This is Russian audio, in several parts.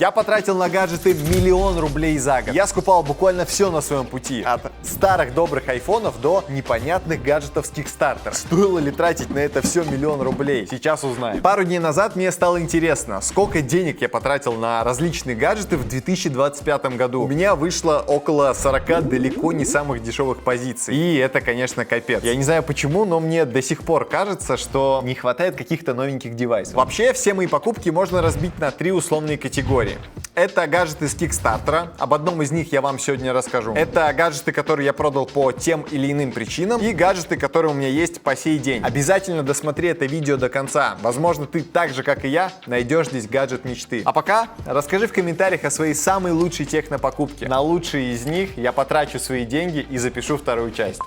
Я потратил на гаджеты 1 000 000 рублей за год. Я скупал буквально все на своем пути. От старых добрых айфонов до непонятных гаджетов с Kickstarter. Стоило ли тратить на это все 1 000 000 рублей? Сейчас узнаем. Пару дней назад мне стало интересно, сколько денег я потратил на различные гаджеты в 2025 году. У меня вышло около 40 далеко не самых дешевых позиций. И это, конечно, капец. Я не знаю почему, но мне до сих пор кажется, что не хватает каких-то новеньких девайсов. Вообще, все мои покупки можно разбить на 3 условные категории. Это гаджеты с Kickstarter. Об одном из них я вам сегодня расскажу. Это гаджеты, которые я продал по тем или иным причинам. И гаджеты, которые у меня есть по сей день. Обязательно досмотри это видео до конца. Возможно, ты так же, как и я, найдешь здесь гаджет мечты. А пока расскажи в комментариях о своей самой лучшей технопокупке. На лучшие из них я потрачу свои деньги и запишу вторую часть.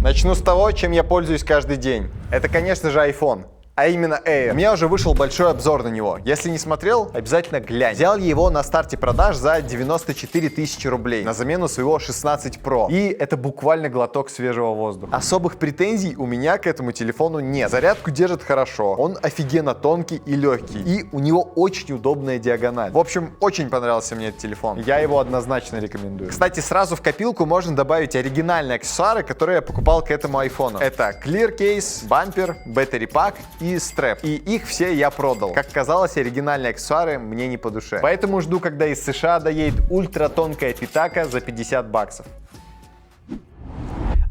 Начну с того, чем я пользуюсь каждый день. Это, конечно же, iPhone. А именно Air. У меня уже вышел большой обзор на него. Если не смотрел, обязательно глянь. Взял я его на старте продаж за 94 000 рублей на замену своего 16 Pro. И это буквально глоток свежего воздуха. Особых претензий у меня к этому телефону нет. Зарядку держит хорошо, он офигенно тонкий и легкий. И у него очень удобная диагональ. В общем, очень понравился мне этот телефон. Я его однозначно рекомендую. Кстати, сразу в копилку можно добавить оригинальные аксессуары, которые я покупал к этому айфону. Это Clear Case, бампер, Battery Pack и стрэп. И их все я продал. Как казалось, оригинальные аксессуары мне не по душе. Поэтому жду, когда из США доедет ультратонкая питака за 50 баксов.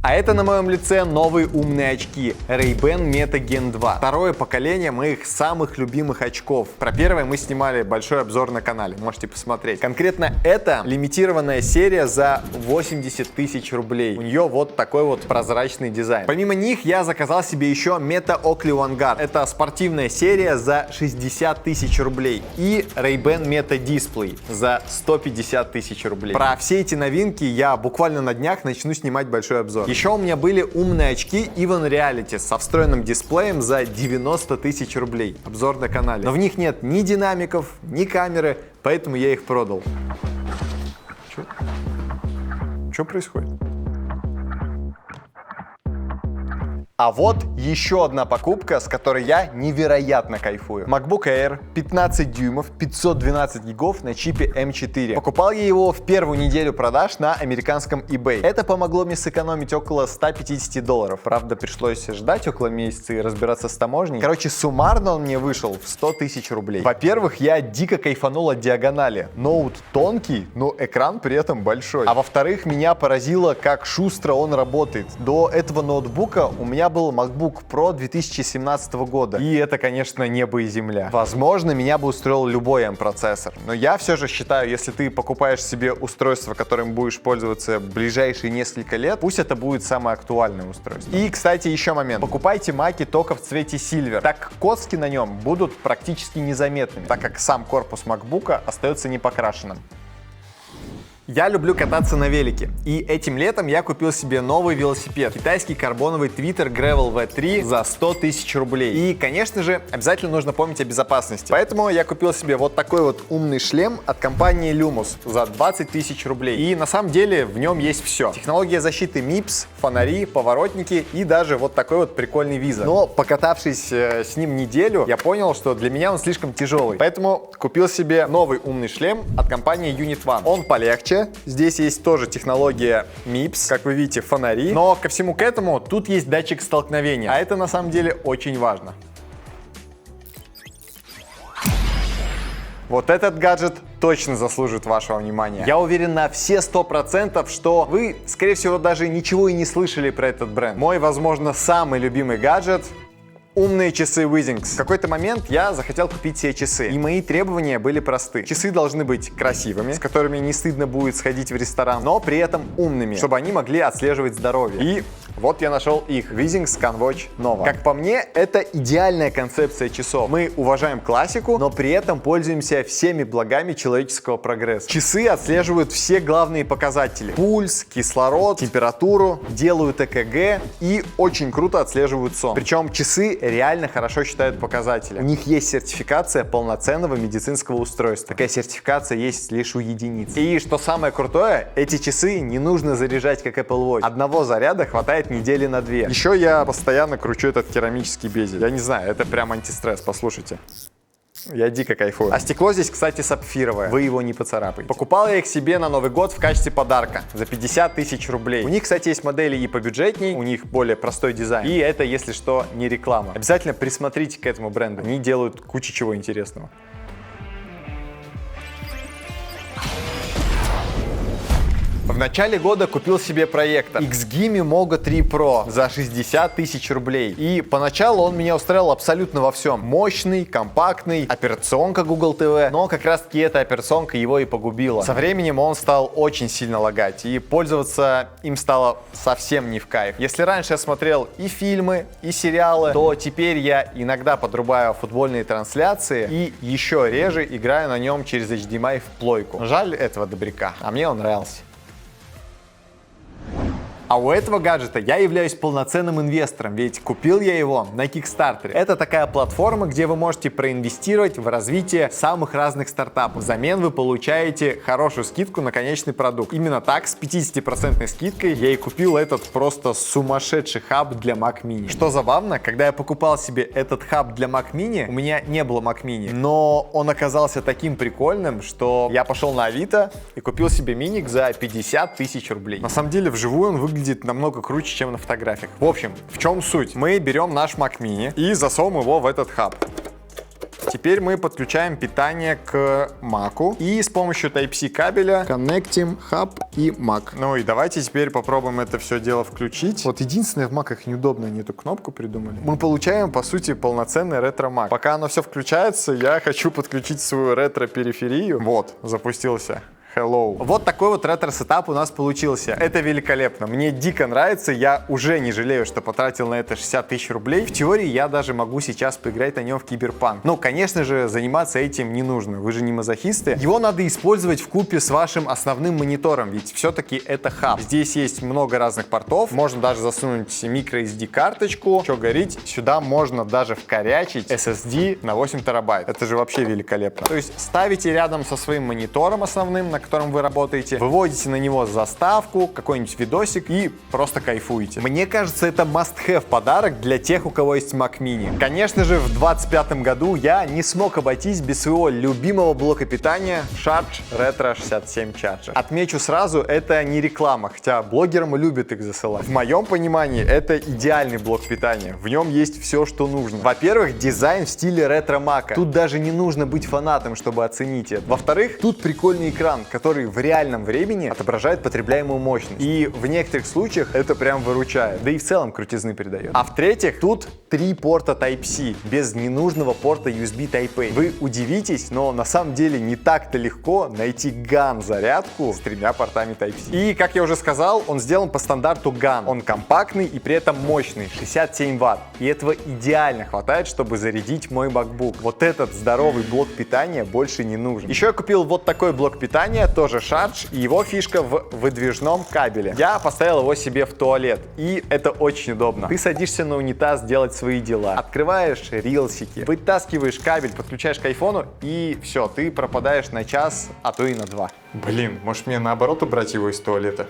А это на моем лице новые умные очки Ray-Ban Meta Gen 2. Второе поколение моих самых любимых очков. Про первое мы снимали большой обзор на канале, можете посмотреть. Конкретно это лимитированная серия за 80 000 рублей. У нее вот такой вот прозрачный дизайн. Помимо них я заказал себе еще Meta Oakley One Guard. Это спортивная серия за 60 000 рублей. И Ray-Ban Meta Display за 150 000 рублей. Про все эти новинки я буквально на днях начну снимать большой обзор. Еще у меня были умные очки Even Reality со встроенным дисплеем за 90 000 рублей. Обзор на канале. Но в них нет ни динамиков, ни камеры, поэтому я их продал. Что происходит? А вот еще одна покупка, с которой я невероятно кайфую. MacBook Air 15 дюймов, 512 гигов на чипе M4. Покупал я его в первую неделю продаж на американском eBay. Это помогло мне сэкономить около $150. Правда, пришлось ждать около месяца и разбираться с таможней. Короче, суммарно он мне вышел в 100 000 рублей. Во-первых, я дико кайфанул от диагонали. Ноут тонкий, но экран при этом большой. А во-вторых, меня поразило, как шустро он работает. До этого ноутбука у меня был MacBook Pro 2017 года. И это, конечно, небо и земля. Возможно, меня бы устроил любой M-процессор. Но я все же считаю, если ты покупаешь себе устройство, которым будешь пользоваться ближайшие несколько лет, пусть это будет самое актуальное устройство. И, кстати, еще момент. Покупайте маки только в цвете Silver. Так как коски на нем будут практически незаметными, так как сам корпус MacBook остается непокрашенным. Я люблю кататься на велике, и этим летом я купил себе новый велосипед. Китайский карбоновый Twitter Gravel V3 за 100 000 рублей. И, конечно же, обязательно нужно помнить о безопасности. Поэтому я купил себе вот такой вот умный шлем от компании Lumos за 20 000 рублей. И на самом деле в нем есть все. Технология защиты MIPS, фонари, поворотники и даже вот такой вот прикольный визор. Но покатавшись с ним неделю, я понял, что для меня он слишком тяжелый. Поэтому купил себе новый умный шлем от компании Unit One. Он полегче. Здесь есть тоже технология MIPS, как вы видите, фонари. Но ко всему к этому тут есть датчик столкновения. А это на самом деле очень важно. Вот этот гаджет точно заслужит вашего внимания. Я уверен на все 100%, что вы, скорее всего, даже ничего и не слышали про этот бренд. Мой, возможно, самый любимый гаджет — умные часы Withings. В какой-то момент я захотел купить себе часы, и мои требования были просты. Часы должны быть красивыми, с которыми не стыдно будет сходить в ресторан, но при этом умными, чтобы они могли отслеживать здоровье. И вот я нашел их. Withings CanWatch Nova. Как по мне, это идеальная концепция часов. Мы уважаем классику, но при этом пользуемся всеми благами человеческого прогресса. Часы отслеживают все главные показатели: пульс, кислород, температуру, делают ЭКГ и очень круто отслеживают сон. Причем часы реально хорошо считают показатели. У них есть сертификация полноценного медицинского устройства. Такая сертификация есть лишь у единиц. И что самое крутое, эти часы не нужно заряжать как Apple Watch. Одного заряда хватает недели на 2. Еще я постоянно кручу этот керамический безель. Я не знаю, это прям антистресс, послушайте. Я дико кайфую. А стекло здесь, кстати, сапфировое. Вы его не поцарапаете. Покупал я их себе на Новый год в качестве подарка за 50 тысяч рублей. У них, кстати, есть модели и побюджетней, у них более простой дизайн. И это, если что, не реклама. Обязательно присмотрите к этому бренду. Они делают кучу чего интересного. В начале года купил себе проектор XGIMI Mogo 3 Pro за 60 тысяч рублей. И поначалу он меня устраивал абсолютно во всем. Мощный, компактный, операционка Google TV. Но как раз таки эта операционка его и погубила. Со временем он стал очень сильно лагать. И пользоваться им стало совсем не в кайф. Если раньше я смотрел и фильмы, и сериалы, то теперь я иногда подрубаю футбольные трансляции. И еще реже играю на нем через HDMI в плойку. Жаль этого добряка, а мне он нравился. А у этого гаджета я являюсь полноценным инвестором, ведь купил я его на Kickstarter. Это такая платформа, где вы можете проинвестировать в развитие самых разных стартапов. Взамен вы получаете хорошую скидку на конечный продукт. Именно так, с 50% скидкой, я и купил этот просто сумасшедший хаб для Mac Mini. Что забавно, когда я покупал себе этот хаб для Mac Mini, у меня не было Mac Mini, но он оказался таким прикольным, что я пошел на Авито и купил себе миник за 50 тысяч рублей. На самом деле, вживую он выглядит намного круче, чем на фотографиях. В общем, в чем суть? Мы берем наш Mac Mini и засовываем его в этот хаб. Теперь мы подключаем питание к Mac'у и с помощью Type-C кабеля коннектим хаб и Mac. Ну и давайте теперь попробуем это все дело включить. Вот единственное, в Mac'ах неудобно, они эту кнопку придумали. Мы получаем, по сути, полноценный ретро-Mac. Пока оно все включается, я хочу подключить свою ретро-периферию. Вот, запустился. Hello. Вот такой вот ретро-сетап у нас получился. Это великолепно. Мне дико нравится. Я уже не жалею, что потратил на это 60 тысяч рублей. В теории я даже могу сейчас поиграть на нем в Киберпанк. Но, конечно же, заниматься этим не нужно. Вы же не мазохисты. Его надо использовать вкупе с вашим основным монитором, ведь все-таки это хаб. Здесь есть много разных портов. Можно даже засунуть microSD карточку. Что говорить, сюда можно даже вкорячить SSD на 8 терабайт. Это же вообще великолепно. То есть ставите рядом со своим монитором основным, на котором вы работаете, выводите на него заставку, какой-нибудь видосик и просто кайфуете. Мне кажется, это must-have подарок для тех, у кого есть Mac Mini. Конечно же, в 2025 году я не смог обойтись без своего любимого блока питания Sharge Retro 67 Charger. Отмечу сразу, это не реклама, хотя блогерам любят их засылать. В моем понимании, это идеальный блок питания. В нем есть все, что нужно. Во-первых, дизайн в стиле ретро-мака. Тут даже не нужно быть фанатом, чтобы оценить это. Во-вторых, тут прикольный экран, который в реальном времени отображает потребляемую мощность. И в некоторых случаях это прям выручает. Да и в целом крутизны передает. А в-третьих, тут 3 порта Type-C, без ненужного порта USB Type-A. Вы удивитесь, но на самом деле не так-то легко найти GAN-зарядку с 3 портами Type-C. И, как я уже сказал, он сделан по стандарту GAN. Он компактный и при этом мощный, 67 Вт. И этого идеально хватает, чтобы зарядить мой MacBook. Вот этот здоровый блок питания больше не нужен. Еще я купил вот такой блок питания, тоже Sharge, и его фишка в выдвижном кабеле. Я поставил его себе в туалет, и это очень удобно. Ты садишься на унитаз делать свои дела, открываешь рилсики, вытаскиваешь кабель, подключаешь к айфону, и все, ты пропадаешь на час, а то и на 2. Блин, может мне наоборот убрать его из туалета?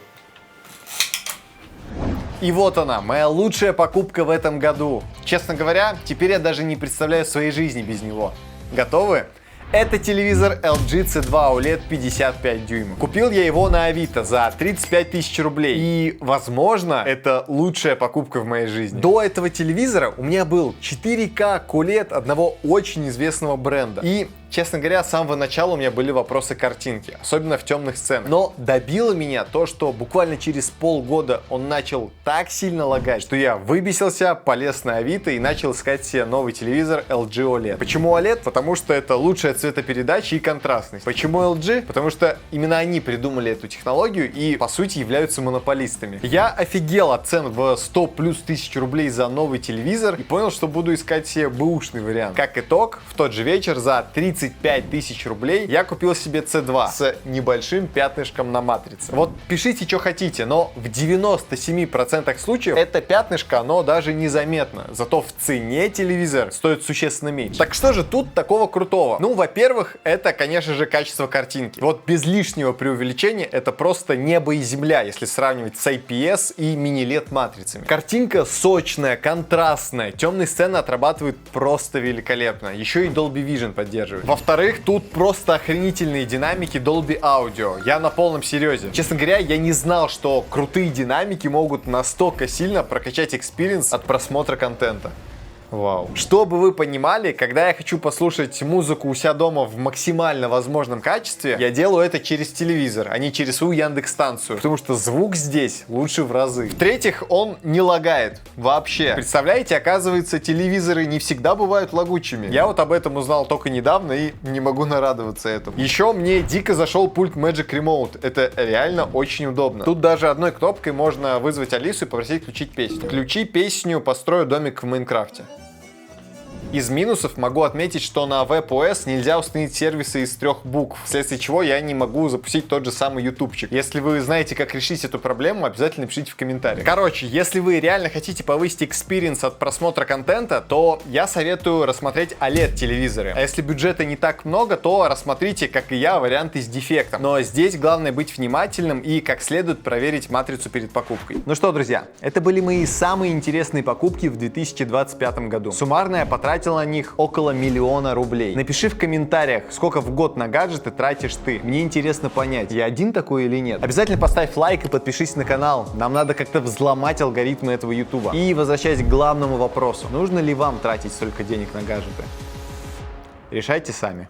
И вот она, моя лучшая покупка в этом году. Честно говоря, теперь я даже не представляю своей жизни без него. Готовы? Это телевизор LG C2 OLED 55 дюймов. Купил я его на Авито за 35 тысяч рублей. И, возможно, это лучшая покупка в моей жизни. До этого телевизора у меня был 4К QLED одного очень известного бренда. И, честно говоря, с самого начала у меня были вопросы к картинке, особенно в темных сценах. Но добило меня то, что буквально через полгода он начал так сильно лагать, что я выбесился, полез на Авито и начал искать себе новый телевизор LG OLED. Почему OLED? Потому что это лучшая цветопередача и контрастность. Почему LG? Потому что именно они придумали эту технологию и, по сути, являются монополистами. Я офигел от цен в 100 плюс тысяч рублей за новый телевизор и понял, что буду искать себе бэушный вариант. Как итог, в тот же вечер за 30 35 тысяч рублей я купил себе C2 с небольшим пятнышком на матрице. Вот пишите, что хотите, но в 97% случаев это пятнышко, оно даже незаметно. Зато в цене телевизор стоит существенно меньше. Так что же тут такого крутого? Ну, во-первых, это, конечно же, качество картинки. Вот без лишнего преувеличения это просто небо и земля, если сравнивать с IPS и мини-LED матрицами. Картинка сочная, контрастная, темные сцены отрабатывают просто великолепно. Еще и Dolby Vision поддерживает. Во-вторых, тут просто охренительные динамики Dolby Audio. Я на полном серьезе. Честно говоря, я не знал, что крутые динамики могут настолько сильно прокачать экспириенс от просмотра контента. Вау. Чтобы вы понимали, когда я хочу послушать музыку у себя дома в максимально возможном качестве, я делаю это через телевизор, а не через свою Яндекс-станцию, потому что звук здесь лучше в разы. В-третьих, он не лагает вообще. Представляете, оказывается, телевизоры не всегда бывают лагучими. Я вот об этом узнал только недавно и не могу нарадоваться этому. Еще мне дико зашел пульт Magic Remote. Это реально очень удобно. Тут даже одной кнопкой можно вызвать Алису и попросить включить песню. Включи песню «Построю домик в Майнкрафте». Из минусов могу отметить, что на WebOS нельзя установить сервисы из 3 букв, вследствие чего я не могу запустить тот же самый ютубчик. Если вы знаете, как решить эту проблему, обязательно пишите в комментариях. Короче, если вы реально хотите повысить экспириенс от просмотра контента, то я советую рассмотреть OLED-телевизоры. А если бюджета не так много, то рассмотрите, как и я, варианты с дефектом. Но здесь главное быть внимательным и как следует проверить матрицу перед покупкой. Ну что, друзья, это были мои самые интересные покупки в 2025 году. Суммарно я потратил на них около 1 миллиона рублей. Напиши в комментариях, сколько в год на гаджеты тратишь ты. Мне интересно понять, я один такой или нет. Обязательно поставь лайк и подпишись на канал. Нам надо как-то взломать алгоритмы этого ютуба. И возвращаясь к главному вопросу. Нужно ли вам тратить столько денег на гаджеты? Решайте сами.